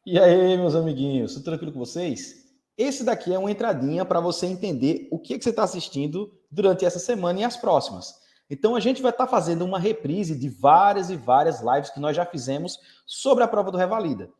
E aí, meus amiguinhos, tudo tranquilo com vocês? Esse daqui é uma entradinha para você entender o que você está assistindo durante essa semana e as próximas. Então, a gente vai estar fazendo uma reprise de várias e várias lives que nós já fizemos sobre a prova do Revalida.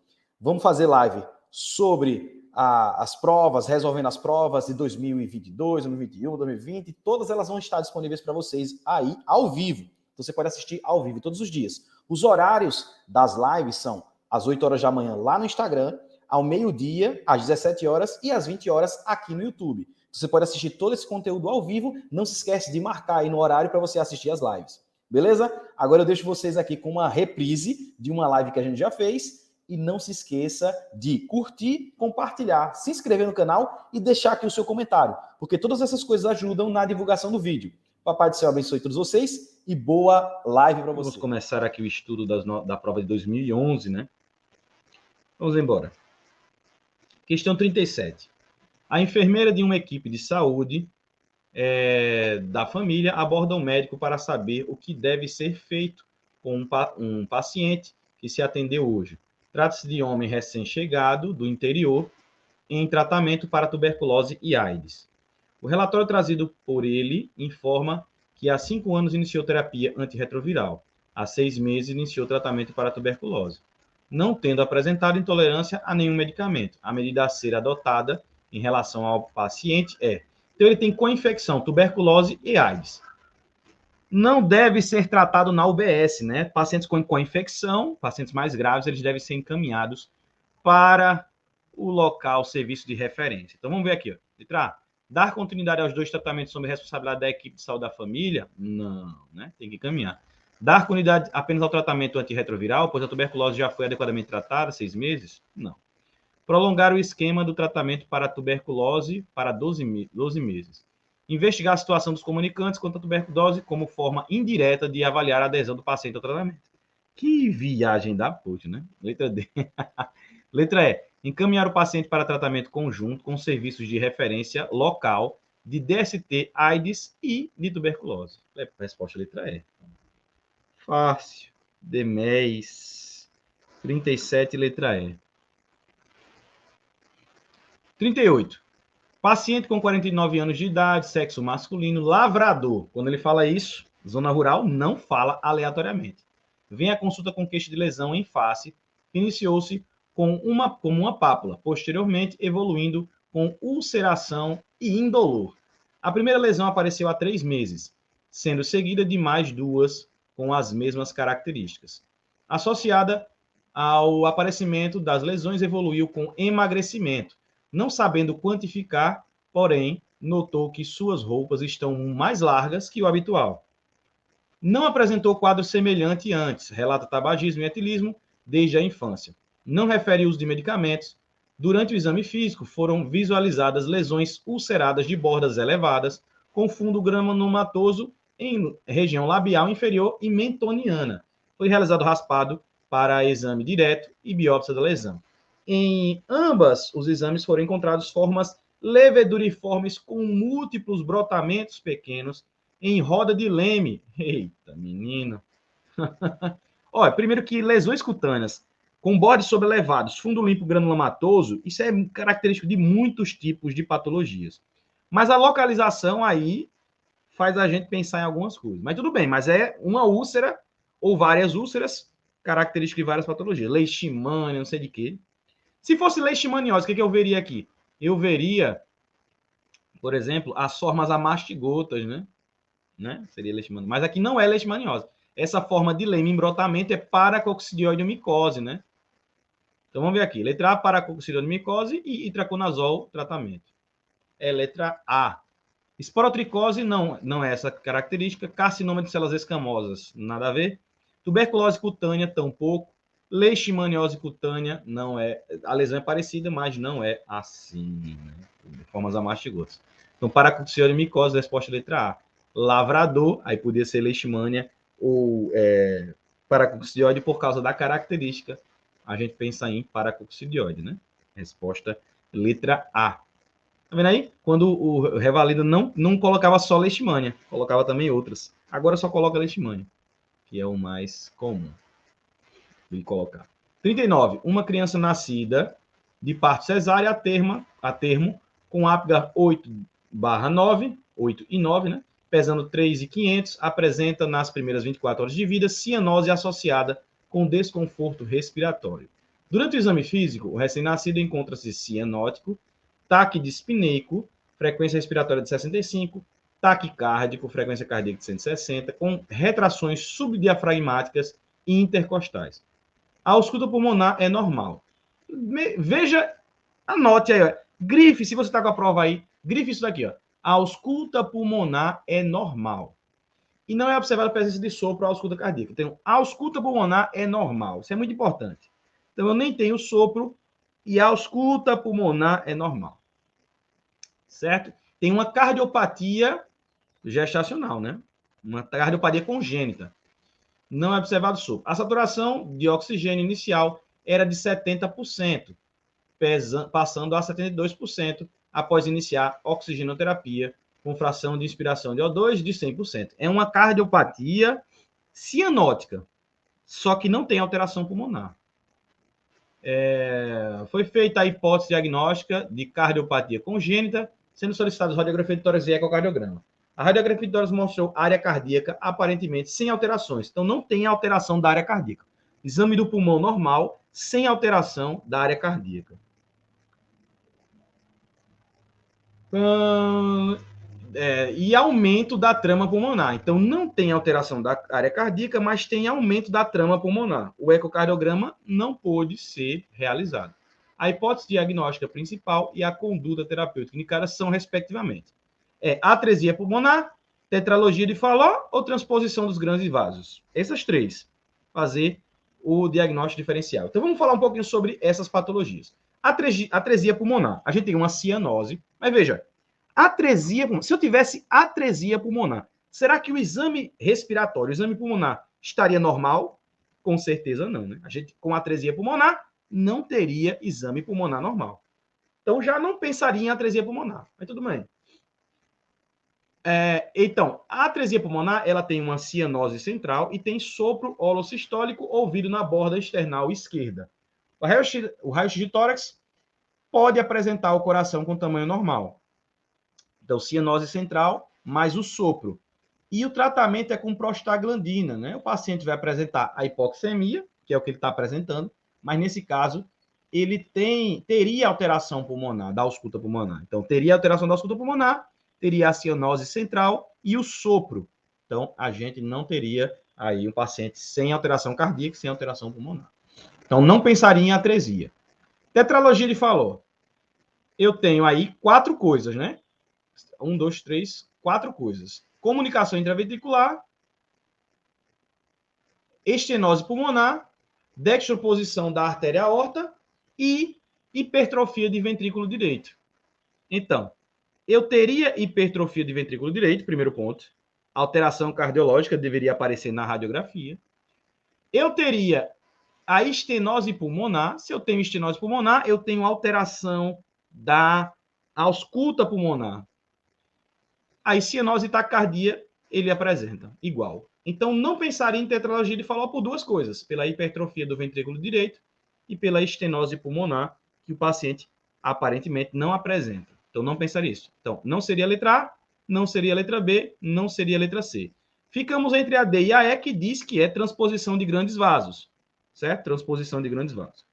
Vamos fazer live sobre as provas, resolvendo as provas de 2022, 2021, 2020. Todas elas vão estar disponíveis para vocês aí ao vivo. Então, você pode assistir ao vivo todos os dias. Os horários das lives são às 8 horas da manhã lá no Instagram, ao meio-dia, às 17 horas e às 20 horas aqui no YouTube. Você pode assistir todo esse conteúdo ao vivo. Não se esquece de marcar aí no horário para você assistir as lives. Beleza? Agora eu deixo vocês aqui com uma reprise de uma live que a gente já fez. E não se esqueça de curtir, compartilhar, se inscrever no canal e deixar aqui o seu comentário, porque todas essas coisas ajudam na divulgação do vídeo. Papai do céu abençoe todos vocês e boa live para vocês. Vamos começar aqui o estudo da prova de 2011, né? Vamos embora. Questão 37. A enfermeira de uma equipe de saúde da família aborda um médico para saber o que deve ser feito com um paciente que se atendeu hoje. Trata-se de homem recém-chegado do interior em tratamento para tuberculose e AIDS. O relatório trazido por ele informa que há 5 anos iniciou terapia antirretroviral. Há 6 meses iniciou tratamento para tuberculose, não tendo apresentado intolerância a nenhum medicamento. A medida a ser adotada em relação ao paciente é: então ele tem co-infecção, tuberculose e AIDS. Não deve ser tratado na UBS, né? Pacientes com co-infecção, pacientes mais graves, eles devem ser encaminhados para o local, serviço de referência. Então vamos ver aqui, ó. Letra A. Dar continuidade aos 2 tratamentos sob responsabilidade da equipe de saúde da família? Não, né? Tem que encaminhar. Dar continuidade apenas ao tratamento antirretroviral, pois a tuberculose já foi adequadamente tratada, 6 meses? Não. Prolongar o esquema do tratamento para a tuberculose para 12 meses. Investigar a situação dos comunicantes contra a tuberculose como forma indireta de avaliar a adesão do paciente ao tratamento. Que viagem da puta, né? Letra D. Letra E. Encaminhar o paciente para tratamento conjunto com serviços de referência local de DST, AIDS e de tuberculose. Resposta letra E. Fácil. DMES. 37, letra E. 38. Paciente com 49 anos de idade, sexo masculino, lavrador. Quando ele fala isso, zona rural, não fala aleatoriamente. Vem a consulta com queixa de lesão em face, iniciou-se como uma pápula, posteriormente evoluindo com ulceração e indolor. A primeira lesão apareceu há 3 meses, sendo seguida de mais 2 com as mesmas características. Associada ao aparecimento das lesões, evoluiu com emagrecimento. Não sabendo quantificar, porém, notou que suas roupas estão mais largas que o habitual. Não apresentou quadro semelhante antes, relata tabagismo e etilismo desde a infância. Não refere uso de medicamentos. Durante o exame físico, foram visualizadas lesões ulceradas de bordas elevadas, com fundo granulomatoso em região labial inferior e mentoniana. Foi realizado raspado para exame direto e biópsia da lesão. Em ambas os exames foram encontrados formas leveduriformes com múltiplos brotamentos pequenos em roda de Leme. Eita, menino. Olha, primeiro que lesões cutâneas com bordes sobrelevados, fundo limpo granulomatoso, isso é característico de muitos tipos de patologias. Mas a localização aí faz a gente pensar em algumas coisas. Mas tudo bem, mas é uma úlcera ou várias úlceras, característica de várias patologias. Leishmania, não sei de quê. Se fosse leishmaniose, o que eu veria aqui? Eu veria, por exemplo, as formas amastigotas, né? Seria leishmaniose. Mas aqui não é leishmaniose. Essa forma de Leme em brotamento é paracoccidioidomicose, né? Então vamos ver aqui. Letra A, paracoccidioidomicose e itraconazol, tratamento. É letra A. Esporotricose não é essa característica. Carcinoma de células escamosas, nada a ver. Tuberculose cutânea, tampouco. Leishmaniose cutânea, não é. A lesão é parecida, mas não é assim, né? De formas amastigotas. Então, paracoccidioidomicose, resposta letra A. Lavrador, aí podia ser leishmania ou paracoccidioide por causa da característica. A gente pensa em paracoccidioide, né? Resposta letra A. Tá vendo aí? Quando o Revalida não colocava só leishmania, colocava também outras. Agora só coloca leishmania, que é o mais comum de colocar. 39. Uma criança nascida de parto cesárea a termo com Apgar 8/9, 8 e 9, né? Pesando 3.500, apresenta nas primeiras 24 horas de vida cianose associada com desconforto respiratório. Durante o exame físico, o recém-nascido encontra-se cianótico, taquidispneico, frequência respiratória de 65, taquicárdico, frequência cardíaca de 160, com retrações subdiafragmáticas e intercostais. A ausculta pulmonar é normal. Veja, anote aí, ó. Grife, se você está com a prova aí, grife isso daqui, ó. A ausculta pulmonar é normal. E não é observada a presença de sopro à ausculta cardíaca. Então, a ausculta pulmonar é normal. Isso é muito importante. Então, eu nem tenho sopro e a ausculta pulmonar é normal. Certo? Tem uma cardiopatia gestacional, né? Uma cardiopatia congênita. Não é observado sopro. A saturação de oxigênio inicial era de 70%, passando a 72% após iniciar oxigenoterapia com fração de inspiração de O2 de 100%. É uma cardiopatia cianótica, só que não tem alteração pulmonar. Foi feita a hipótese diagnóstica de cardiopatia congênita, sendo solicitados radiografia de tórax e ecocardiograma. A radiografia de tórax mostrou área cardíaca aparentemente sem alterações. Então, não tem alteração da área cardíaca. Exame do pulmão normal, sem alteração da área cardíaca. E aumento da trama pulmonar. Então, não tem alteração da área cardíaca, mas tem aumento da trama pulmonar. O ecocardiograma não pôde ser realizado. A hipótese diagnóstica principal e a conduta terapêutica indicada são, respectivamente, atresia pulmonar, tetralogia de Fallot ou transposição dos grandes vasos. Essas três. Fazer o diagnóstico diferencial. Então, vamos falar um pouquinho sobre essas patologias. Atresia pulmonar. A gente tem uma cianose, mas veja, atresia pulmonar. Se eu tivesse atresia pulmonar, será que o exame respiratório, o exame pulmonar, estaria normal? Com certeza não, né? A gente, com atresia pulmonar, não teria exame pulmonar normal. Então, já não pensaria em atresia pulmonar. Mas tudo bem. Então, a atresia pulmonar, ela tem uma cianose central e tem sopro holossistólico ouvido na borda external esquerda. O raio-x de tórax pode apresentar o coração com tamanho normal. Então, cianose central, mais o sopro. E o tratamento é com prostaglandina, né? O paciente vai apresentar a hipoxemia, que é o que ele está apresentando, mas nesse caso, ele teria alteração pulmonar, da ausculta pulmonar. Então, teria alteração da ausculta pulmonar, teria a cianose central e o sopro. Então, a gente não teria aí um paciente sem alteração cardíaca, sem alteração pulmonar. Então, não pensaria em atresia. Tetralogia de Fallot. Eu tenho aí 4 coisas, né? 1, 2, 3, 4 coisas. Comunicação intraventricular, estenose pulmonar, dextroposição da artéria aorta e hipertrofia de ventrículo direito. Então, eu teria hipertrofia de ventrículo direito, primeiro ponto. Alteração cardiológica deveria aparecer na radiografia. Eu teria a estenose pulmonar. Se eu tenho estenose pulmonar, eu tenho alteração da ausculta pulmonar. A cianose e taquicardia, ele apresenta igual. Então, não pensaria em tetralogia de Fallot por 2 coisas. Pela hipertrofia do ventrículo direito e pela estenose pulmonar, que o paciente aparentemente não apresenta. Então, não pensaria isso. Então, não seria a letra A, não seria a letra B, não seria a letra C. Ficamos entre a D e a E, que diz que é transposição de grandes vasos. Certo? Transposição de grandes vasos.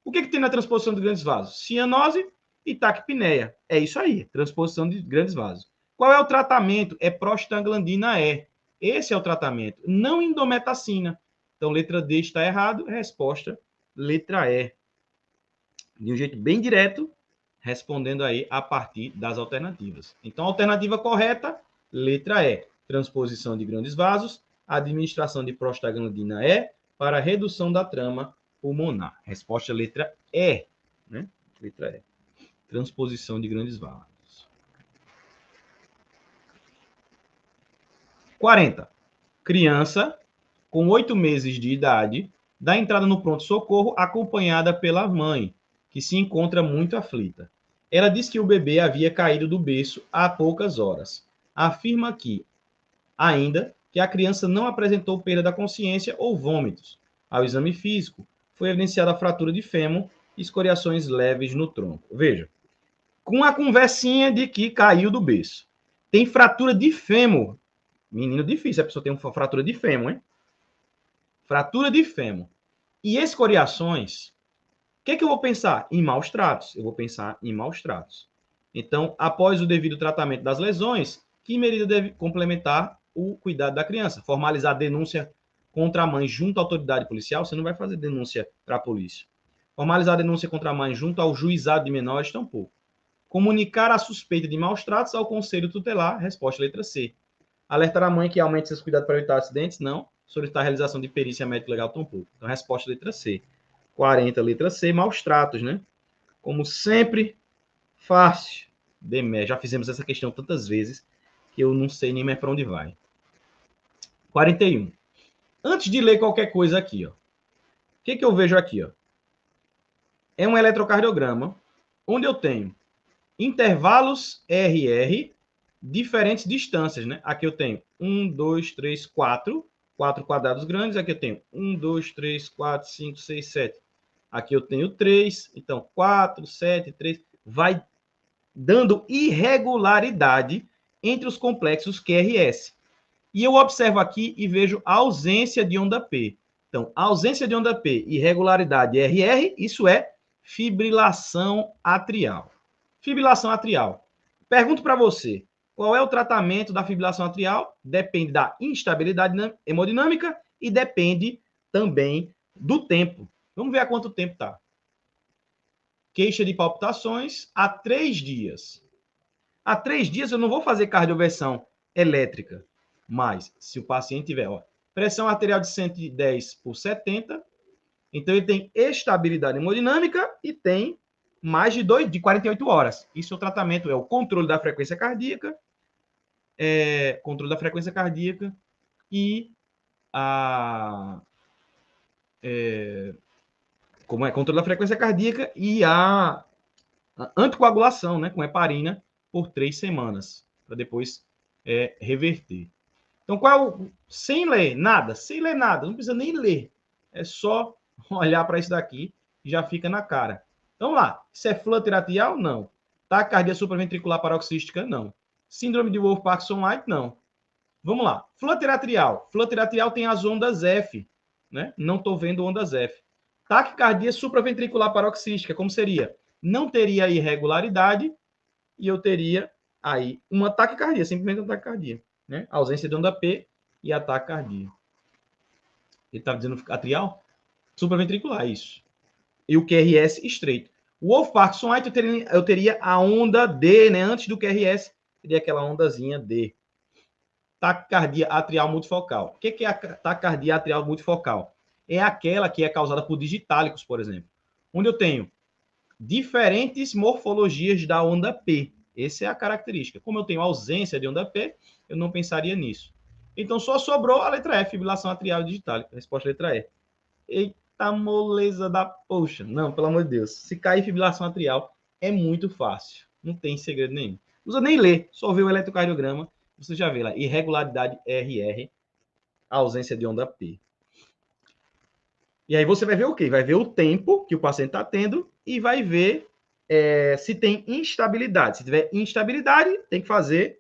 O que tem na transposição de grandes vasos? Cianose e taquipneia. É isso aí, transposição de grandes vasos. Qual é o tratamento? É prostaglandina E. Esse é o tratamento, não indometacina. Então, letra D está errado, resposta letra E. De um jeito bem direto, respondendo aí a partir das alternativas. Então, a alternativa correta, letra E. Transposição de grandes vasos, administração de prostaglandina E para redução da trama pulmonar. Resposta letra E. Né? Letra E. Transposição de grandes vasos. 40. Criança com 8 meses de idade dá entrada no pronto-socorro acompanhada pela mãe, que se encontra muito aflita. Ela diz que o bebê havia caído do berço há poucas horas. Afirma ainda que a criança não apresentou perda da consciência ou vômitos. Ao exame físico, foi evidenciada a fratura de fêmur e escoriações leves no tronco. Veja, com a conversinha de que caiu do berço. Tem fratura de fêmur. Menino difícil, a pessoa tem uma fratura de fêmur, hein? Fratura de fêmur. E escoriações, o que eu vou pensar? Em maus tratos. Eu vou pensar em maus tratos. Então, após o devido tratamento das lesões, que medida deve complementar o cuidado da criança? Formalizar a denúncia contra a mãe junto à autoridade policial? Você não vai fazer denúncia para a polícia. Formalizar a denúncia contra a mãe junto ao juizado de menores, tampouco. Comunicar a suspeita de maus tratos ao conselho tutelar? Resposta letra C. Alertar a mãe que aumente seus cuidados para evitar acidentes? Não. Solicitar a realização de perícia médico-legal? Tampouco. Então, resposta letra C. 40, letra C, maus tratos, né? Como sempre, fácil. Já fizemos essa questão tantas vezes que eu não sei nem mais para onde vai. 41. Antes de ler qualquer coisa aqui, ó, o que eu vejo aqui? Ó? É um eletrocardiograma onde eu tenho intervalos RR, diferentes distâncias, né? Aqui eu tenho 1, 2, 3, 4 quadrados grandes. Aqui eu tenho 1, 2, 3, 4, 5, 6, 7. Aqui eu tenho 3, então 4, 7, 3. Vai dando irregularidade entre os complexos QRS. E eu observo aqui e vejo a ausência de onda P. Então, a ausência de onda P, irregularidade RR, isso é fibrilação atrial. Fibrilação atrial. Pergunto para você, qual é o tratamento da fibrilação atrial? Depende da instabilidade hemodinâmica e depende também do tempo. Vamos ver há quanto tempo está. Queixa de palpitações há 3 dias. Há 3 dias eu não vou fazer cardioversão elétrica, mas se o paciente tiver pressão arterial de 110 por 70, então ele tem estabilidade hemodinâmica e tem mais de 48 horas. Isso é o tratamento, é o controle da frequência cardíaca, e como é controle da frequência cardíaca e a anticoagulação, né, com heparina por 3 semanas, para depois reverter. Então, sem ler nada, não precisa nem ler, é só olhar para isso daqui e já fica na cara. Vamos lá, isso é flutter atrial? Não. Taquicardia supraventricular paroxística? Não. Síndrome de Wolff-Parkinson-White? Não. Vamos lá, flutter atrial. Flutter atrial tem as ondas F, né? Não estou vendo ondas F. Taquicardia supraventricular paroxística, como seria? Não teria irregularidade e eu teria aí uma taquicardia, simplesmente uma taquicardia, né? A ausência de onda P e a taquicardia. Ele está dizendo atrial? Supraventricular, isso. E o QRS estreito. O Wolff-Parkinson-White eu teria a onda D, né? Antes do QRS, teria aquela ondazinha D. Taquicardia atrial multifocal. O que é a taquicardia atrial multifocal? É aquela que é causada por digitálicos, por exemplo, onde eu tenho diferentes morfologias da onda P. Essa é a característica. Como eu tenho ausência de onda P, eu não pensaria nisso. Então, só sobrou a letra E, fibrilação atrial digitálica. Resposta letra E. Eita moleza da poxa. Não, pelo amor de Deus. Se cair fibrilação atrial, é muito fácil. Não tem segredo nenhum. Não precisa nem ler, só ver o eletrocardiograma. Você já vê lá, irregularidade RR, ausência de onda P. E aí você vai ver o quê? Vai ver o tempo que o paciente está tendo e vai ver se tem instabilidade. Se tiver instabilidade, tem que fazer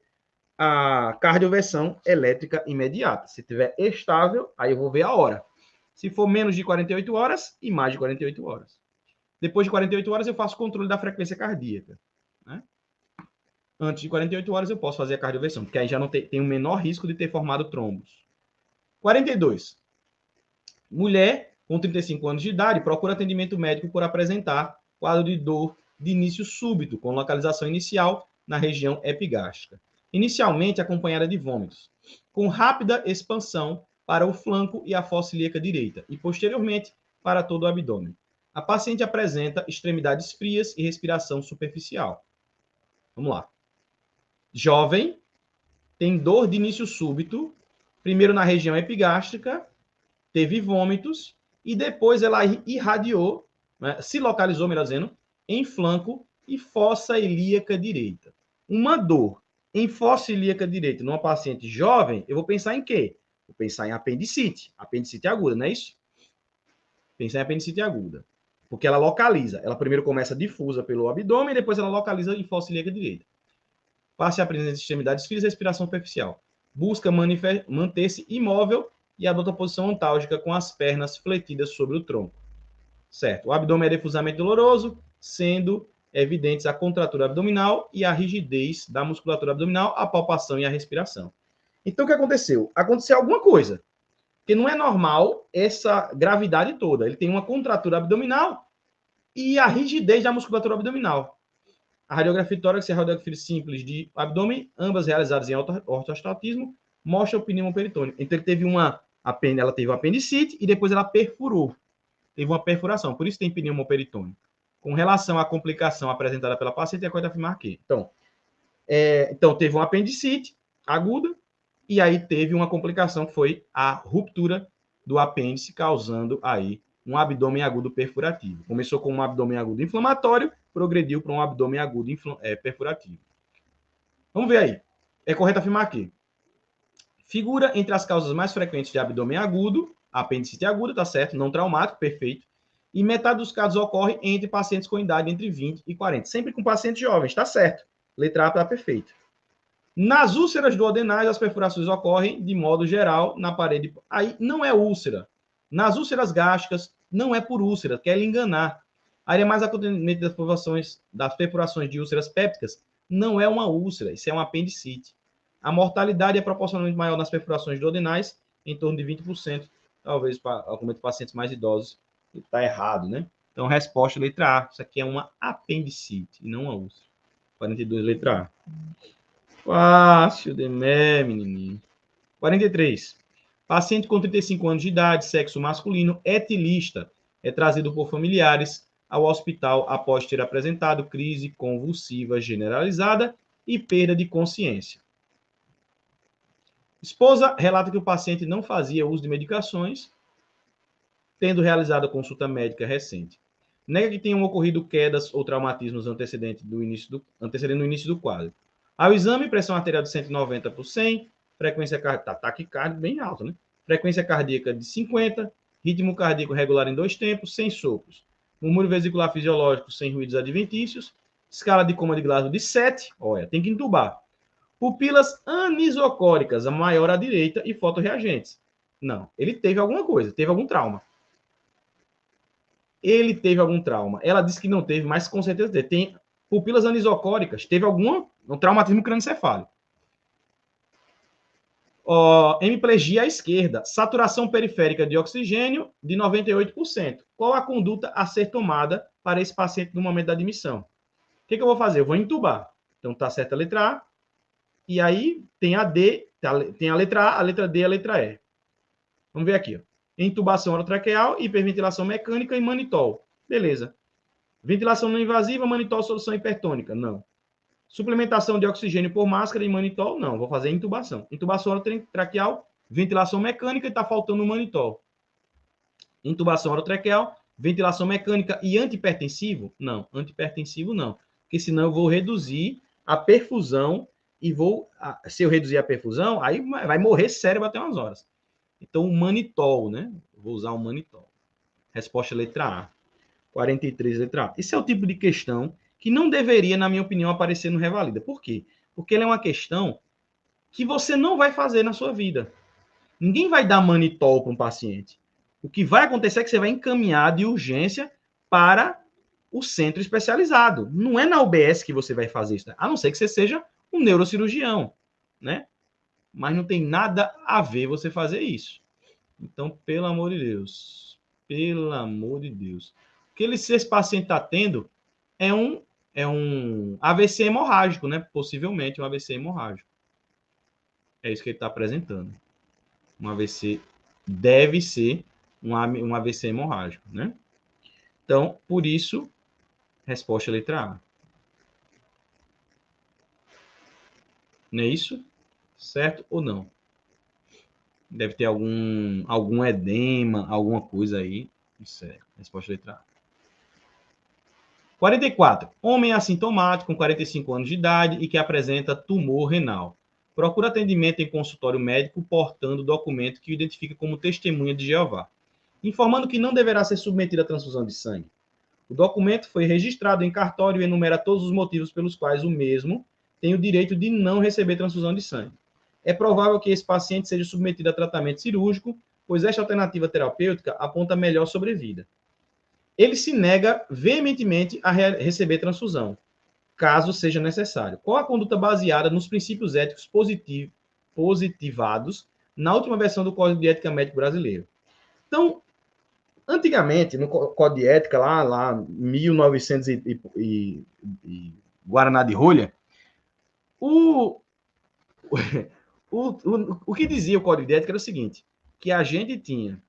a cardioversão elétrica imediata. Se tiver estável, aí eu vou ver a hora. Se for menos de 48 horas e mais de 48 horas. Depois de 48 horas, eu faço controle da frequência cardíaca. Né? Antes de 48 horas, eu posso fazer a cardioversão, porque aí já não tem o menor risco de ter formado trombos. 42. Mulher com 35 anos de idade procura atendimento médico por apresentar quadro de dor de início súbito, com localização inicial na região epigástrica. Inicialmente acompanhada de vômitos, com rápida expansão para o flanco e a fossa ilíaca direita, e posteriormente para todo o abdômen. A paciente apresenta extremidades frias e respiração superficial. Vamos lá. Jovem, tem dor de início súbito, primeiro na região epigástrica, teve vômitos, e depois ela irradiou, né, se localizou, melhor dizendo, em flanco e fossa ilíaca direita. Uma dor em fossa ilíaca direita numa paciente jovem, eu vou pensar em quê? Vou pensar em apendicite aguda, não é isso? Pensar em apendicite aguda. Porque ela localiza. Ela primeiro começa difusa pelo abdômen, depois ela localiza em fossa ilíaca direita. Passe a presença de extremidades finas e respiração superficial. Busca manter-se imóvel e adota posição ontálgica com as pernas fletidas sobre o tronco. Certo. O abdômen é difusamente doloroso, sendo evidentes a contratura abdominal e a rigidez da musculatura abdominal, a palpação e a respiração. Então, o que aconteceu? Aconteceu alguma coisa. Porque não é normal essa gravidade toda. Ele tem uma contratura abdominal e a rigidez da musculatura abdominal. A radiografia de tórax e a radiografia simples de abdômen, ambas realizadas em ortostatismo, mostram o pneumo peritônio. Então, ela teve uma apendicite e depois ela perfurou. Teve uma perfuração. Por isso tem pneumo peritônio. Com relação à complicação apresentada pela paciente, é coisa afirmar aqui. Então, teve uma apendicite aguda, e aí teve uma complicação que foi a ruptura do apêndice, causando aí um abdômen agudo perfurativo. Começou com um abdômen agudo inflamatório, progrediu para um abdômen agudo perfurativo. Vamos ver aí. É correto afirmar aqui. Figura entre as causas mais frequentes de abdômen agudo, apendicite aguda, tá certo? Não traumático, perfeito. E metade dos casos ocorre entre pacientes com idade entre 20 e 40. Sempre com pacientes jovens, tá certo? Letra A está perfeita. Nas úlceras duodenais, as perfurações ocorrem de modo geral na parede. Aí não é úlcera. Nas úlceras gástricas, não é por úlcera, quer lhe enganar. A área mais acontecimento das perfurações de úlceras pépticas não é uma úlcera, isso é um apendicite. A mortalidade é proporcionalmente maior nas perfurações duodenais, em torno de 20%, talvez para alguns pacientes mais idosos. Está errado, né? Então, resposta letra A. Isso aqui é uma apendicite e não uma úlcera. 42, letra A. Fácil demais, menininho. 43. Paciente com 35 anos de idade, sexo masculino, etilista, é trazido por familiares ao hospital após ter apresentado crise convulsiva generalizada e perda de consciência. Esposa relata que o paciente não fazia uso de medicações, tendo realizado a consulta médica recente. Nega que tenham ocorrido quedas ou traumatismos antecedentes no início do quadro. Ao exame, pressão arterial de 190 por 100, frequência cardíaca, taquicárdia bem alta, né? Frequência cardíaca de 50, ritmo cardíaco regular em 2 tempos, sem sopros. Murmúrio vesicular fisiológico sem ruídos adventícios, escala de coma de Glasgow de 7, olha, tem que entubar. Pupilas anisocóricas, a maior à direita, e fotorreagentes. Não, ele teve alguma coisa, teve algum trauma. Ele teve algum trauma. Ela disse que não teve, mas com certeza teve. Tem pupilas anisocóricas, teve um traumatismo crânioencefálico. Hemiplegia à esquerda, saturação periférica de oxigênio de 98%. Qual a conduta a ser tomada para esse paciente no momento da admissão? O que eu vou fazer? Eu vou entubar. Então, tá certa a letra A. E aí, tem a D, tem a letra A letra D e a letra E. Vamos ver aqui. Intubação orotraqueal, hiperventilação mecânica e manitol. Beleza. Ventilação não invasiva, manitol, solução hipertônica. Não. Suplementação de oxigênio por máscara e manitol? Não. Vou fazer intubação. Intubação orotraqueal, ventilação mecânica e está faltando o manitol. Intubação orotraqueal, ventilação mecânica e antihipertensivo? Não. Antihipertensivo não. Porque senão eu vou reduzir a perfusão e se eu reduzir a perfusão, aí vai morrer cérebro até umas horas. Então, o manitol, né? Vou usar o manitol. Resposta letra A. 43, letra A. Esse é o tipo de questão que não deveria, na minha opinião, aparecer no Revalida. Por quê? Porque ele é uma questão que você não vai fazer na sua vida. Ninguém vai dar manitol para um paciente. O que vai acontecer é que você vai encaminhar de urgência para o centro especializado. Não é na UBS que você vai fazer isso, né? A não ser que você seja um neurocirurgião, né? Mas não tem nada a ver você fazer isso. Então, pelo amor de Deus. Pelo amor de Deus. O que esse paciente está tendo é um AVC hemorrágico, né? Possivelmente um AVC hemorrágico. É isso que ele está apresentando. Um AVC deve ser um AVC hemorrágico, né? Então, por isso, resposta letra A. Não é isso? Certo ou não? Deve ter algum edema, alguma coisa aí. Isso é. Resposta letra A. 44. Homem assintomático, com 45 anos de idade e que apresenta tumor renal. Procura atendimento em consultório médico portando documento que o identifica como testemunha de Jeová. informando que não deverá ser submetido à transfusão de sangue. O documento foi registrado em cartório e enumera todos os motivos pelos quais o mesmo tem o direito de não receber transfusão de sangue. É provável que esse paciente seja submetido a tratamento cirúrgico, pois esta alternativa terapêutica aponta melhor sobrevida. Ele se nega veementemente a receber transfusão, caso seja necessário. Qual a conduta baseada nos princípios éticos positivados na última versão do Código de Ética Médico Brasileiro? Então, antigamente, no Código de Ética, lá 1900 e Guaraná de Rolha, o que dizia o Código de Ética era o seguinte, que a gente tinha,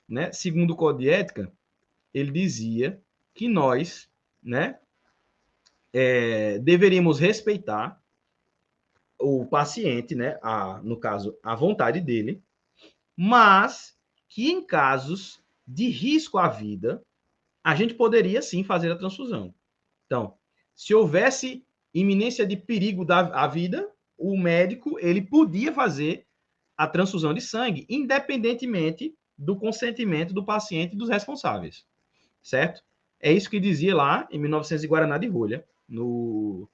né, segundo o Código de Ética, ele dizia que nós, né, deveríamos respeitar o paciente, né, no caso, a vontade dele, mas que em casos de risco à vida, a gente poderia sim fazer a transfusão. Então, se houvesse iminência de perigo à vida, o médico ele podia fazer a transfusão de sangue, independentemente do consentimento do paciente e dos responsáveis, certo? É isso que dizia lá em 1900 e Guaraná de Rolha, no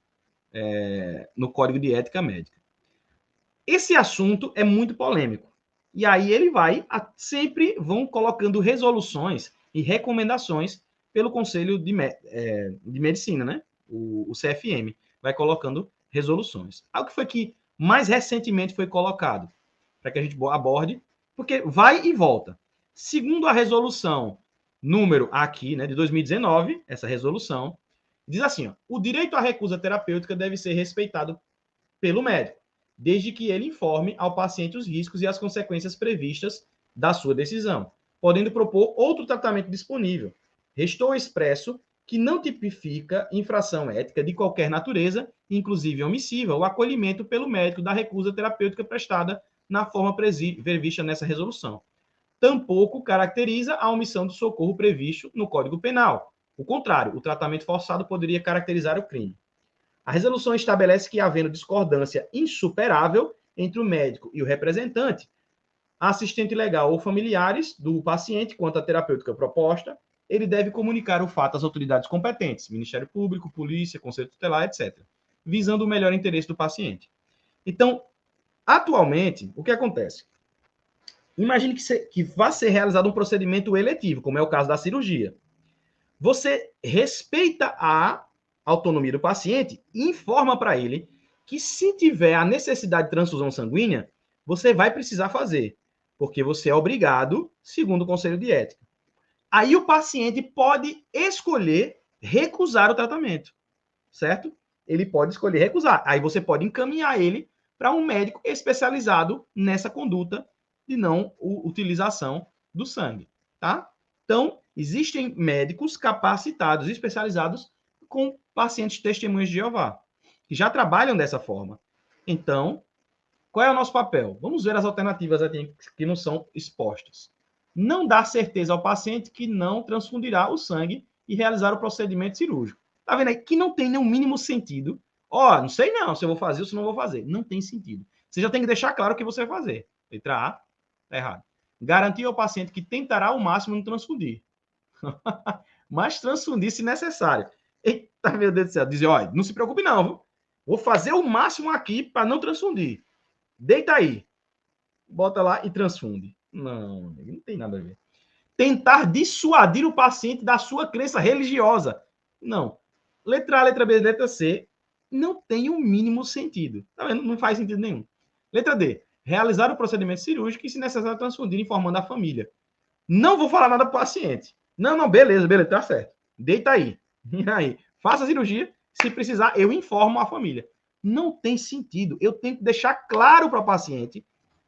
Código de Ética Médica. Esse assunto é muito polêmico. E aí ele sempre vão colocando resoluções e recomendações pelo Conselho de Medicina, né? O CFM vai colocando resoluções. Algo que foi que mais recentemente foi colocado, para que a gente aborde, porque vai e volta. Segundo a resolução número aqui, né, de 2019, essa resolução, diz assim, ó, o direito à recusa terapêutica deve ser respeitado pelo médico, desde que ele informe ao paciente os riscos e as consequências previstas da sua decisão, podendo propor outro tratamento disponível. Restou expresso que não tipifica infração ética de qualquer natureza, inclusive omissiva, o acolhimento pelo médico da recusa terapêutica prestada na forma prevista nessa resolução. Tampouco caracteriza a omissão do socorro previsto no Código Penal. O contrário, o tratamento forçado poderia caracterizar o crime. A resolução estabelece que, havendo discordância insuperável entre o médico e o representante, assistente legal ou familiares do paciente quanto à terapêutica proposta, ele deve comunicar o fato às autoridades competentes, Ministério Público, Polícia, Conselho Tutelar, etc., visando o melhor interesse do paciente. Então, atualmente, o que acontece? Imagine que vá ser realizado um procedimento eletivo, como é o caso da cirurgia. Você respeita a autonomia do paciente e informa para ele que, se tiver a necessidade de transfusão sanguínea, você vai precisar fazer, porque você é obrigado, segundo o Conselho de Ética. Aí o paciente pode escolher recusar o tratamento, certo? Ele pode escolher recusar. Aí você pode encaminhar ele para um médico especializado nessa conduta de não utilização do sangue, tá? Então, existem médicos capacitados, especializados com pacientes testemunhas de Jeová, que já trabalham dessa forma. Então, qual é o nosso papel? Vamos ver as alternativas aqui que não são expostas. Não dar certeza ao paciente que não transfundirá o sangue e realizar o procedimento cirúrgico. Tá vendo aí? Que não tem nenhum mínimo sentido. Ó, não sei não se eu vou fazer ou se não vou fazer. Não tem sentido. Você já tem que deixar claro o que você vai fazer. Letra A, tá errado. Garantir ao paciente que tentará ao máximo não transfundir. Mas transfundir se necessário. Eita, meu Deus do céu. Dizer, olha, não se preocupe não, viu? Vou fazer o máximo aqui para não transfundir. Deita aí. Bota lá e transfunde. Não, não tem nada a ver. Tentar dissuadir o paciente da sua crença religiosa. Não. Letra A, letra B, letra C não tem o mínimo sentido. Tá vendo? Não faz sentido nenhum. Letra D. Realizar o procedimento cirúrgico e, se necessário, transfundir informando a família. Não vou falar nada para o paciente. Não, beleza, tá certo. Deita aí. E aí? Faça a cirurgia. Se precisar, eu informo a família. Não tem sentido. Eu tenho que deixar claro para o paciente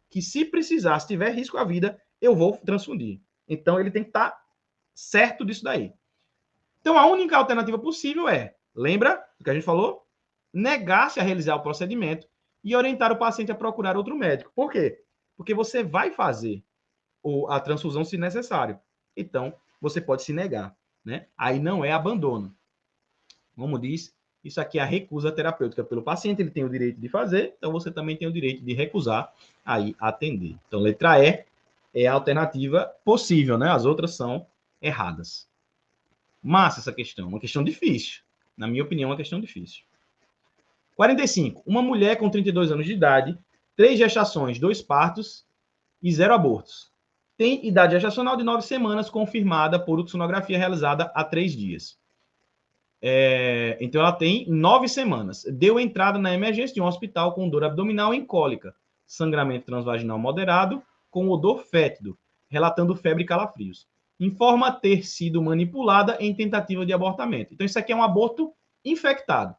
que, se precisar, se tiver risco à vida, eu vou transfundir. Então, ele tem que estar certo disso daí. Então, a única alternativa possível lembra do que a gente falou? Negar-se a realizar o procedimento e orientar o paciente a procurar outro médico. Por quê? Porque você vai fazer a transfusão se necessário. Então, você pode se negar, né? Aí não é abandono. Como diz, isso aqui é a recusa terapêutica pelo paciente, ele tem o direito de fazer, então você também tem o direito de recusar aí atender. Então, letra E é a alternativa possível, né? As outras são erradas. Massa essa questão, uma questão difícil. Na minha opinião, uma questão difícil. 45. Uma mulher com 32 anos de idade, 3 gestações, 2 partos e 0 abortos. Tem idade gestacional de 9 semanas, confirmada por ultrassonografia realizada há 3 dias. Então, ela tem 9 semanas. Deu entrada na emergência de um hospital com dor abdominal em cólica, sangramento transvaginal moderado, com odor fétido, relatando febre e calafrios. Informa ter sido manipulada em tentativa de abortamento. Então, isso aqui é um aborto infectado,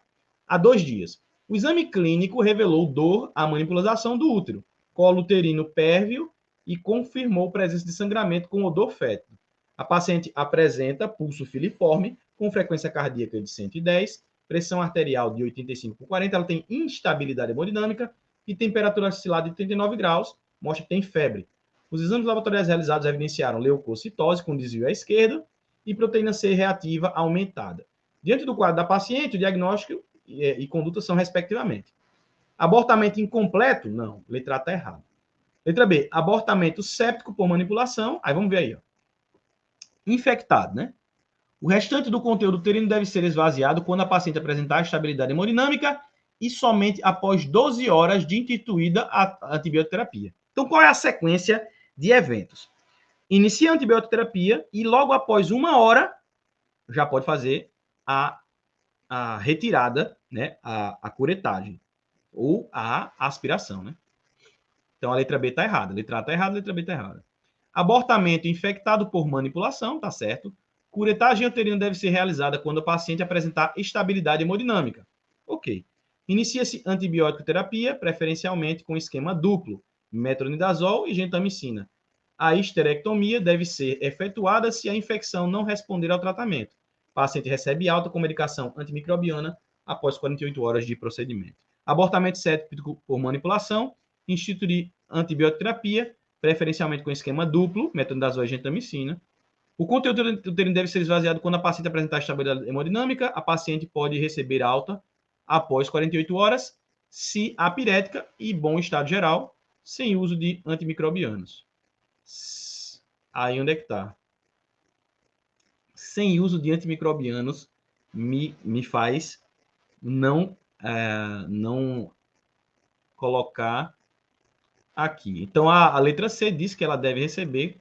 há 2 dias. O exame clínico revelou dor à manipulação do útero, colo uterino pérvio e confirmou presença de sangramento com odor fétido. A paciente apresenta pulso filiforme, com frequência cardíaca de 110, pressão arterial de 85/40, ela tem instabilidade hemodinâmica e temperatura oscilar de 39 graus, mostra que tem febre. Os exames laboratoriais realizados evidenciaram leucocitose com desvio à esquerda e proteína C reativa aumentada. Diante do quadro da paciente, o diagnóstico e conduta são respectivamente. Abortamento incompleto? Não, letra A está errada. Letra B, abortamento séptico por manipulação. Aí vamos ver aí, ó. Infectado, né? O restante do conteúdo uterino deve ser esvaziado quando a paciente apresentar estabilidade hemodinâmica e somente após 12 horas de instituída a antibioterapia. Então, qual é a sequência de eventos? Inicia a antibioterapia e logo após 1 hora já pode fazer a retirada, né? A curetagem ou a aspiração, né? Então, a letra B está errada. A letra A está errada, a letra B está errada. Abortamento infectado por manipulação, tá certo. Curetagem uterina deve ser realizada quando o paciente apresentar estabilidade hemodinâmica. Ok. Inicia-se antibiótico terapia, preferencialmente com esquema duplo, metronidazol e gentamicina. A histerectomia deve ser efetuada se a infecção não responder ao tratamento. O paciente recebe alta com medicação antimicrobiana após 48 horas de procedimento. Abortamento séptico por manipulação, instituir antibiótico terapia, preferencialmente com esquema duplo, metronidazol e gentamicina. O conteúdo uterino deve ser esvaziado quando a paciente apresentar estabilidade hemodinâmica. A paciente pode receber alta após 48 horas, se apirética e bom estado geral, sem uso de antimicrobianos. Aí onde é que está? Sem uso de antimicrobianos me faz não colocar aqui. Então, a letra C diz que ela deve receber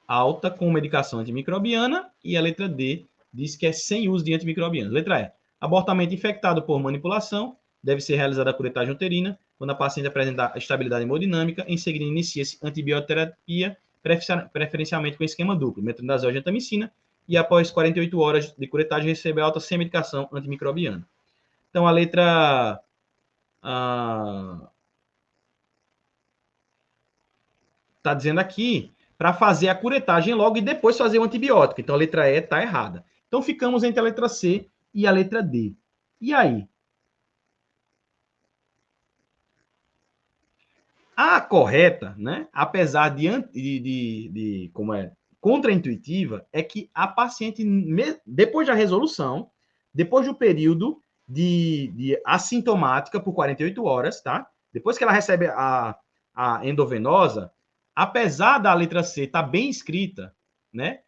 alta com medicação antimicrobiana e a letra D diz que é sem uso de antimicrobianos. Letra E. Abortamento infectado por manipulação deve ser realizada a curetagem uterina quando a paciente apresentar estabilidade hemodinâmica. Em seguida, inicia-se antibioterapia, preferencialmente com esquema duplo, metronidazol e gentamicina, e após 48 horas de curetagem, receber alta sem medicação antimicrobiana. Então, a letra está dizendo aqui para fazer a curetagem logo e depois fazer o antibiótico. Então, a letra E está errada. Então, ficamos entre a letra C e a letra D. E aí? A correta, né, apesar de como é contraintuitiva, é que a paciente, depois da resolução, depois do período de assintomática por 48 horas, tá? Depois que ela recebe a endovenosa, apesar da letra C estar bem escrita, né,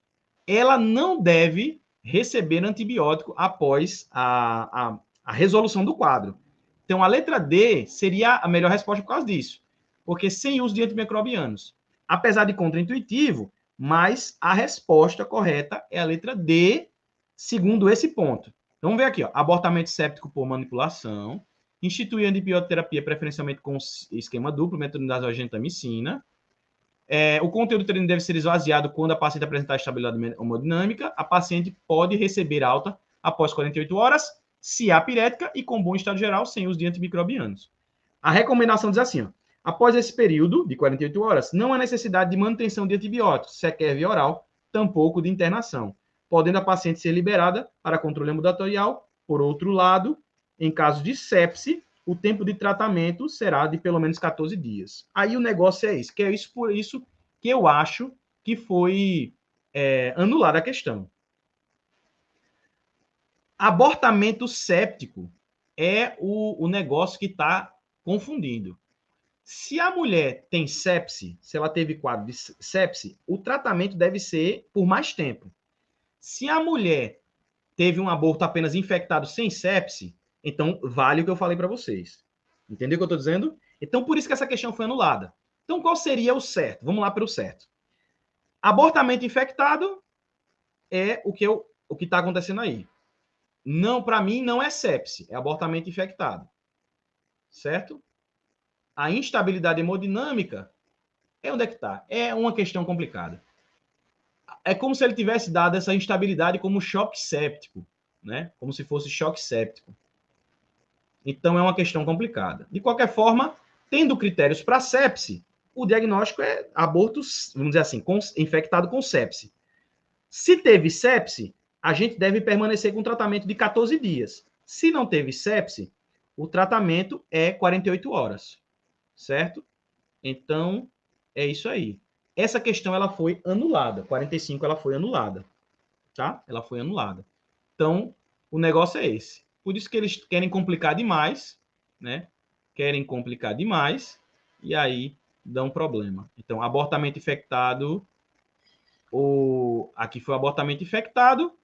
ela não deve receber antibiótico após a resolução do quadro. Então, a letra D seria a melhor resposta por causa disso, porque sem uso de antimicrobianos. Apesar de contraintuitivo, mas a resposta correta é a letra D, segundo esse ponto. Então, vamos ver aqui, ó. Abortamento séptico por manipulação, instituir antibioterapia preferencialmente com esquema duplo, metronidazol e gentamicina. O conteúdo uterino deve ser esvaziado quando a paciente apresentar estabilidade hemodinâmica. A paciente pode receber alta após 48 horas, se apirética e com bom estado geral, sem uso de antimicrobianos. A recomendação diz assim, ó, após esse período de 48 horas, não há necessidade de manutenção de antibióticos, sequer via oral, tampouco de internação, podendo a paciente ser liberada para controle ambulatorial. Por outro lado, em caso de sepse, o tempo de tratamento será de pelo menos 14 dias. Aí o negócio é isso, que é isso por isso que eu acho que foi anulada a questão. Abortamento séptico é o negócio que está confundindo. Se a mulher tem sepse, se ela teve quadro de sepse, o tratamento deve ser por mais tempo. Se a mulher teve um aborto apenas infectado sem sepse, então vale o que eu falei para vocês. Entendeu o que eu estou dizendo? Então, por isso que essa questão foi anulada. Então, qual seria o certo? Vamos lá para o certo. Abortamento infectado é o que está acontecendo aí. Não, para mim, não é sepse, é abortamento infectado. Certo? A instabilidade hemodinâmica é onde é que está? É uma questão complicada. É como se ele tivesse dado essa instabilidade como choque séptico, né? Como se fosse choque séptico. Então é uma questão complicada. De qualquer forma, tendo critérios para sepse, o diagnóstico é aborto, vamos dizer assim, infectado com sepse. Se teve sepse, a gente deve permanecer com tratamento de 14 dias. Se não teve sepse, o tratamento é 48 horas. Certo? Então, é isso aí. Essa questão ela foi anulada. 45 ela foi anulada. Tá? Ela foi anulada. Então, o negócio é esse. Por isso que eles querem complicar demais, né? Querem complicar demais e aí dão problema. Então, abortamento infectado, aqui foi abortamento infectado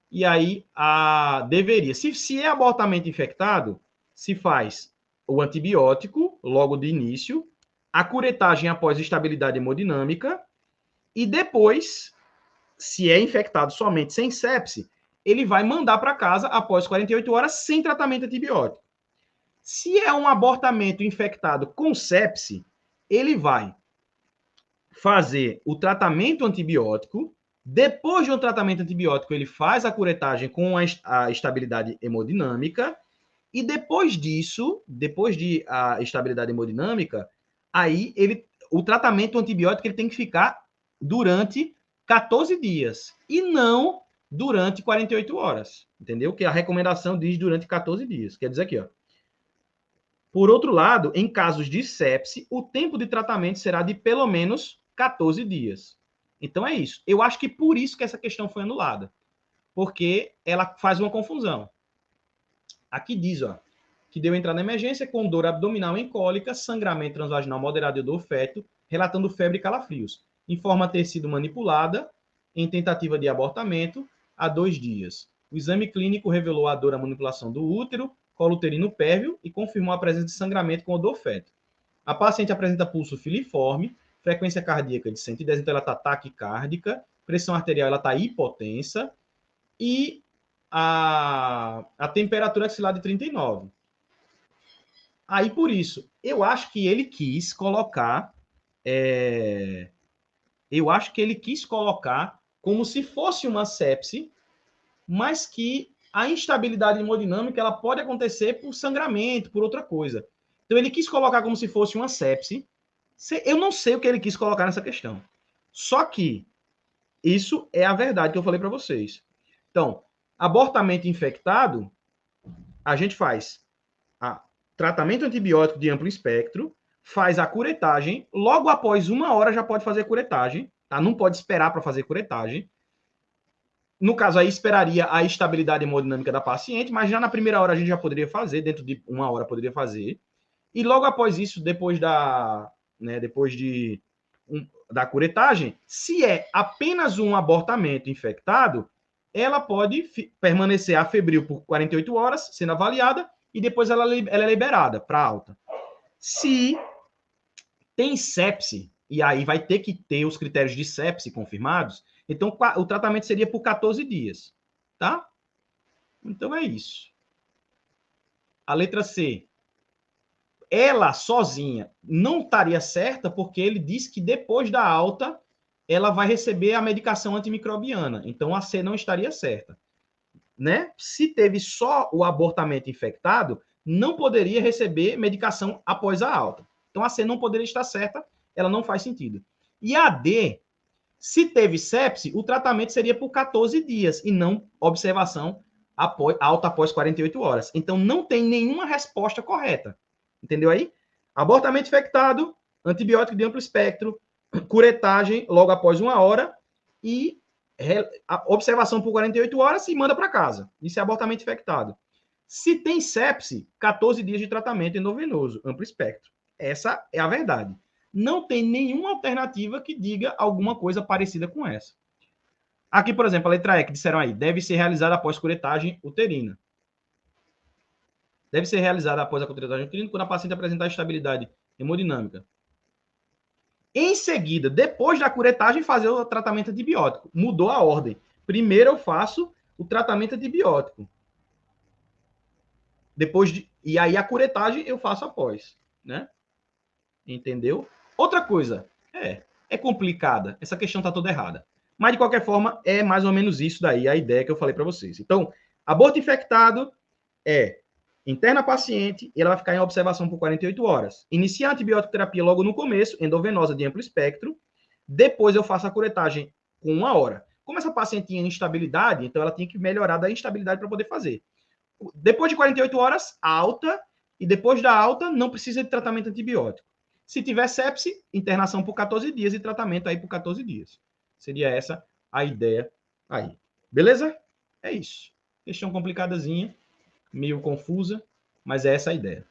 e aí deveria. Se é abortamento infectado, se faz o antibiótico logo de início, a curetagem após estabilidade hemodinâmica e depois, se é infectado somente sem sepse, ele vai mandar para casa após 48 horas sem tratamento antibiótico. Se é um abortamento infectado com sepse, ele vai fazer o tratamento antibiótico. Depois de um tratamento antibiótico, ele faz a curetagem com a estabilidade hemodinâmica. E depois disso, depois de a estabilidade hemodinâmica, aí o tratamento antibiótico ele tem que ficar durante 14 dias e não durante 48 horas. Entendeu? Que a recomendação diz durante 14 dias. Quer dizer aqui, ó. Por outro lado, em casos de sepse, o tempo de tratamento será de pelo menos 14 dias. Então é isso. Eu acho que por isso que essa questão foi anulada. Porque ela faz uma confusão. Aqui diz, ó, que deu entrada na emergência com dor abdominal em cólica, sangramento transvaginal moderado e dor feto, relatando febre e calafrios. Informa ter sido manipulada em tentativa de abortamento há 2 dias. O exame clínico revelou a dor à manipulação do útero, colo uterino pérvio e confirmou a presença de sangramento com odor feto. A paciente apresenta pulso filiforme, frequência cardíaca de 110, então ela está taquicárdica, pressão arterial ela está hipotensa e a temperatura axilar de 39. Aí, por isso, eu acho que ele quis colocar como se fosse uma sepse, mas que a instabilidade hemodinâmica ela pode acontecer por sangramento, por outra coisa. Então, ele quis colocar como se fosse uma sepse. Eu não sei o que ele quis colocar nessa questão. Só que isso é a verdade que eu falei para vocês. Então, abortamento infectado, a gente faz tratamento antibiótico de amplo espectro, faz a curetagem, logo após 1 hora já pode fazer curetagem, tá? Não pode esperar para fazer curetagem. No caso aí, esperaria a estabilidade hemodinâmica da paciente, mas já na primeira hora a gente já poderia fazer, dentro de 1 hora poderia fazer. E logo após isso, depois da curetagem, se é apenas um abortamento infectado, ela pode permanecer afebril por 48 horas, sendo avaliada, e depois ela é liberada para alta. Se tem sepse, e aí vai ter que ter os critérios de sepse confirmados, então o tratamento seria por 14 dias, tá? Então é isso. A letra C. Ela sozinha não estaria certa porque ele disse que depois da alta ela vai receber a medicação antimicrobiana. Então a C não estaria certa. Né? Se teve só o abortamento infectado, não poderia receber medicação após a alta. Então a C não poderia estar certa, ela não faz sentido. E a D, se teve sepse, o tratamento seria por 14 dias e não observação alta após 48 horas. Então não tem nenhuma resposta correta. Entendeu aí? Abortamento infectado, antibiótico de amplo espectro, curetagem logo após 1 hora e observação por 48 horas e manda para casa. Isso é abortamento infectado. Se tem sepse, 14 dias de tratamento endovenoso, amplo espectro. Essa é a verdade. Não tem nenhuma alternativa que diga alguma coisa parecida com essa. Aqui, por exemplo, a letra E, que disseram aí, deve ser realizada após curetagem uterina. Deve ser realizada após a curetagem uterina quando a paciente apresentar estabilidade hemodinâmica. Em seguida, depois da curetagem, fazer o tratamento antibiótico. Mudou a ordem. Primeiro eu faço o tratamento antibiótico. E aí a curetagem eu faço após, né? Entendeu? Outra coisa, é complicada. Essa questão tá toda errada. Mas, de qualquer forma, é mais ou menos isso daí, a ideia que eu falei para vocês. Então, aborto infectado interna a paciente e ela vai ficar em observação por 48 horas. Iniciar a antibiótico terapia logo no começo, endovenosa de amplo espectro. Depois eu faço a curetagem com 1 hora. Como essa paciente tinha instabilidade, então ela tinha que melhorar da instabilidade para poder fazer. Depois de 48 horas, alta. E depois da alta, não precisa de tratamento antibiótico. Se tiver sepse, internação por 14 dias e tratamento aí por 14 dias. Seria essa a ideia aí. Beleza? É isso. Questão complicadazinha, meio confusa, mas é essa a ideia.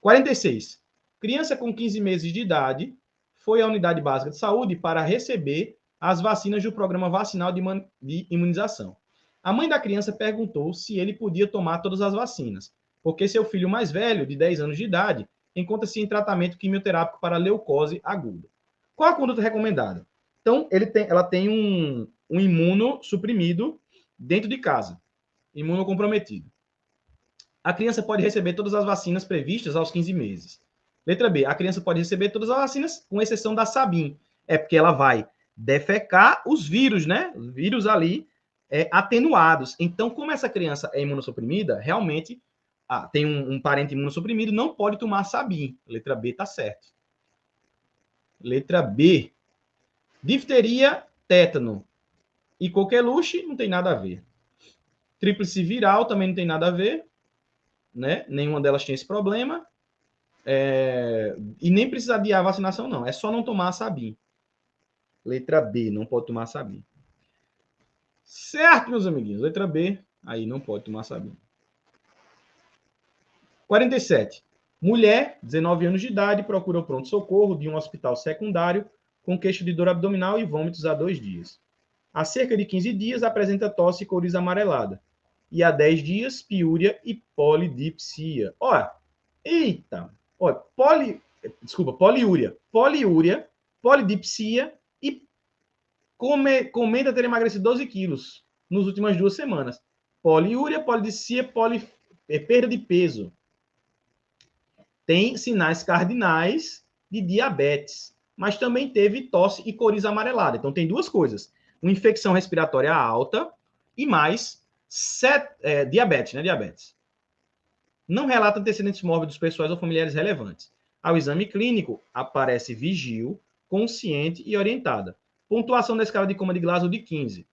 46. Criança com 15 meses de idade foi à unidade básica de saúde para receber as vacinas do programa vacinal de imunização. A mãe da criança perguntou se ele podia tomar todas as vacinas, porque seu filho mais velho, de 10 anos de idade, encontra-se em tratamento quimioterápico para leucose aguda. Qual a conduta recomendada? Então, ela tem um imunossuprimido dentro de casa, imunocomprometido. A criança pode receber todas as vacinas previstas aos 15 meses. Letra B, a criança pode receber todas as vacinas, com exceção da Sabin. É porque ela vai defecar os vírus, né? Os vírus ali atenuados. Então, como essa criança é imunossuprimida, realmente tem um parente imunossuprimido, não pode tomar Sabin. Letra B tá certo. Letra B. Difteria, tétano e coqueluche não tem nada a ver. Tríplice viral também não tem nada a ver, né? Nenhuma delas tinha esse problema. E nem precisa adiar a vacinação, não. É só não tomar a Sabin. Letra B, não pode tomar a Sabin. Certo, meus amiguinhos. Letra B, aí não pode tomar a Sabin. 47. Mulher, 19 anos de idade, procura o pronto-socorro de um hospital secundário com queixa de dor abdominal e vômitos há 2 dias. Há cerca de 15 dias, apresenta tosse e coriza amarelada. E há 10 dias, piúria e polidipsia. Olha, eita! Olha, poliúria. Poliúria, polidipsia e comenta ter emagrecido 12 quilos nas últimas 2 semanas. Poliúria, polidipsia, perda de peso. Tem sinais cardinais de diabetes, mas também teve tosse e coriza amarelada. Então, tem 2 coisas. Uma infecção respiratória alta e mais diabetes, né? Diabetes. Não relata antecedentes mórbidos pessoais ou familiares relevantes. Ao exame clínico, aparece vigil, consciente e orientada. Pontuação da escala de coma de Glasgow de 15.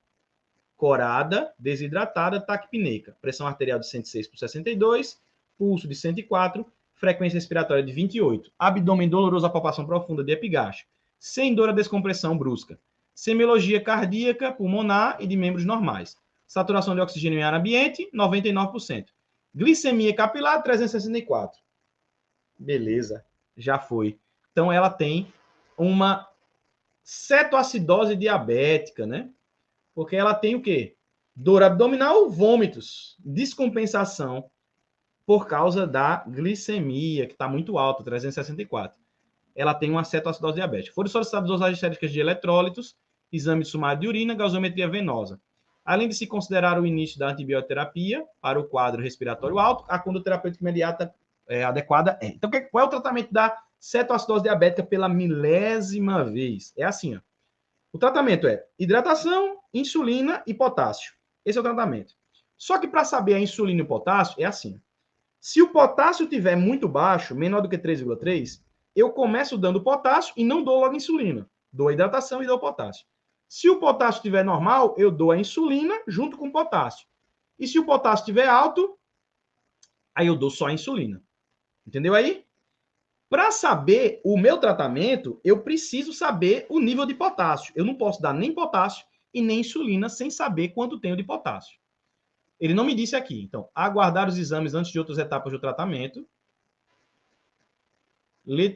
Corada, desidratada, taquipneica. Pressão arterial de 106 por 62, pulso de 104, frequência respiratória de 28. Abdômen doloroso, a palpação profunda de epigástrio. Sem dor a descompressão brusca. Semiologia cardíaca, pulmonar e de membros normais. Saturação de oxigênio em ar ambiente, 99%. Glicemia capilar, 364. Beleza, já foi. Então, ela tem uma cetoacidose diabética, né? Porque ela tem o quê? Dor abdominal, vômitos, descompensação por causa da glicemia, que está muito alta, 364. Ela tem uma cetoacidose diabética. Foram solicitadas dosagens estéticas de eletrólitos, exame de sumário de urina, gasometria venosa. Além de se considerar o início da antibioterapia para o quadro respiratório alto, a conduta terapêutica imediata adequada é. Então, qual é o tratamento da cetoacidose diabética pela milésima vez? É assim, ó. O tratamento é hidratação, insulina e potássio. Esse é o tratamento. Só que para saber a insulina e o potássio, é assim. Se o potássio estiver muito baixo, menor do que 3,3, eu começo dando potássio e não dou logo insulina. Dou a hidratação e dou o potássio. Se o potássio estiver normal, eu dou a insulina junto com o potássio. E se o potássio estiver alto, aí eu dou só a insulina. Entendeu aí? Para saber o meu tratamento, eu preciso saber o nível de potássio. Eu não posso dar nem potássio e nem insulina sem saber quanto tenho de potássio. Ele não me disse aqui. Então, aguardar os exames antes de outras etapas do tratamento.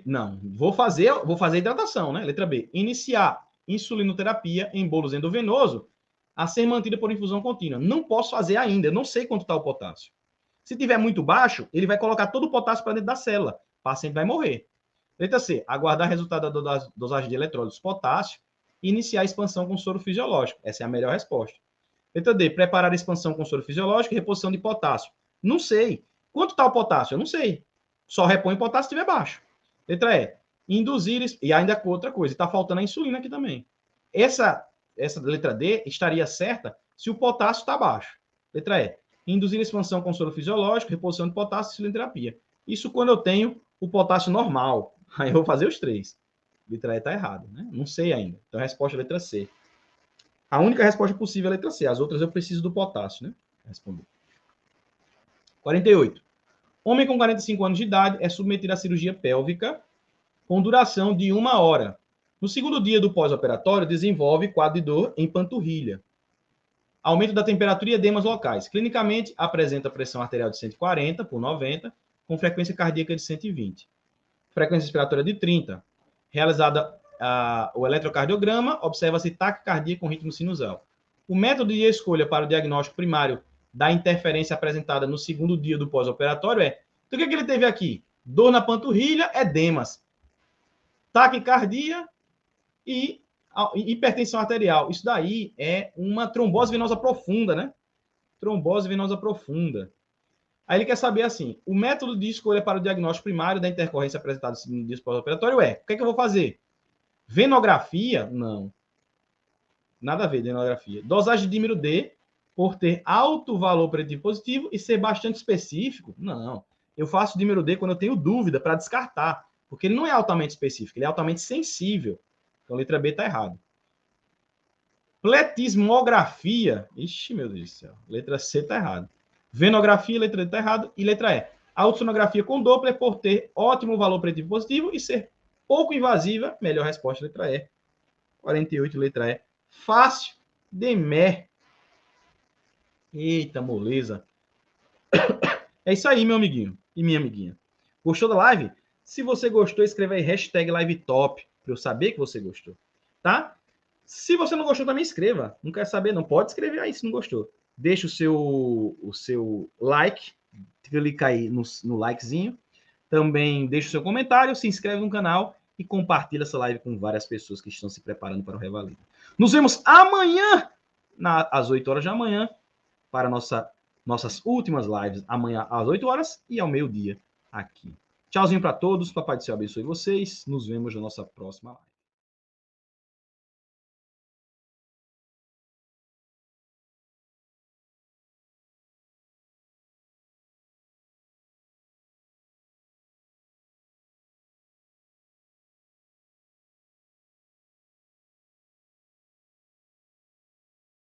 Não, vou fazer a hidratação, né? Letra B. Iniciar insulinoterapia em bolos endovenoso a ser mantida por infusão contínua. Não posso fazer ainda, eu não sei quanto está o potássio. Se tiver muito baixo, ele vai colocar todo o potássio para dentro da célula. O paciente vai morrer. Letra C. Aguardar resultado da dosagem de eletrólitos potássio e iniciar a expansão com soro fisiológico. Essa é a melhor resposta. Letra D. Preparar a expansão com soro fisiológico e reposição de potássio. Não sei. Quanto está o potássio? Eu não sei. Só repõe potássio se estiver baixo. Letra E. Induzir... E ainda outra coisa. Está faltando a insulina aqui também. Essa letra D estaria certa se o potássio está baixo. Letra E. Induzir a expansão com soro fisiológico, reposição de potássio e insulinoterapia. Isso quando eu tenho o potássio normal. Aí eu vou fazer os 3. Letra E está errada, né? Não sei ainda. Então a resposta é a letra C. A única resposta possível é a letra C. As outras eu preciso do potássio, né? Responder. 48. Homem com 45 anos de idade é submetido à cirurgia pélvica com duração de 1 hora. No segundo dia do pós-operatório, desenvolve quadro de dor em panturrilha. Aumento da temperatura e edemas locais. Clinicamente, apresenta pressão arterial de 140 por 90, com frequência cardíaca de 120. Frequência respiratória de 30. Realizada o eletrocardiograma, observa-se taquicardia com ritmo sinusal. O método de escolha para o diagnóstico primário da interferência apresentada no segundo dia do pós-operatório é... Então, o que ele teve aqui? Dor na panturrilha, edemas. Taquicardia e hipertensão arterial. Isso daí é uma trombose venosa profunda, né? Trombose venosa profunda. Aí ele quer saber assim, o método de escolha para o diagnóstico primário da intercorrência apresentada no segundo dia do pós-operatório é, o que é que eu vou fazer? Venografia? Não. Nada a ver, venografia. Dosagem de dímero D, por ter alto valor preditivo positivo e ser bastante específico? Não. Eu faço dímero D quando eu tenho dúvida para descartar, porque ele não é altamente específico, ele é altamente sensível. Então, letra B está errada. Pletismografia. Ixi, meu Deus do céu. Letra C está errada. Venografia, letra D está errada. E letra E. A ultrassonografia com Doppler por ter ótimo valor preditivo positivo e ser pouco invasiva. Melhor resposta, letra E. 48, letra E. Fácil. Demer. Eita, moleza. É isso aí, meu amiguinho e minha amiguinha. Gostou da live? Se você gostou, escreva aí hashtag LiveTop para eu saber que você gostou, tá? Se você não gostou, também escreva. Não quer saber, não pode escrever aí se não gostou. Deixa o seu like, clica aí no likezinho. Também deixa o seu comentário, se inscreve no canal e compartilha essa live com várias pessoas que estão se preparando para o Revalida. Nos vemos amanhã, às 8 horas da manhã, para nossas últimas lives, amanhã às 8 horas e ao meio-dia aqui. Tchauzinho para todos, Papai do Céu abençoe vocês. Nos vemos na nossa próxima live.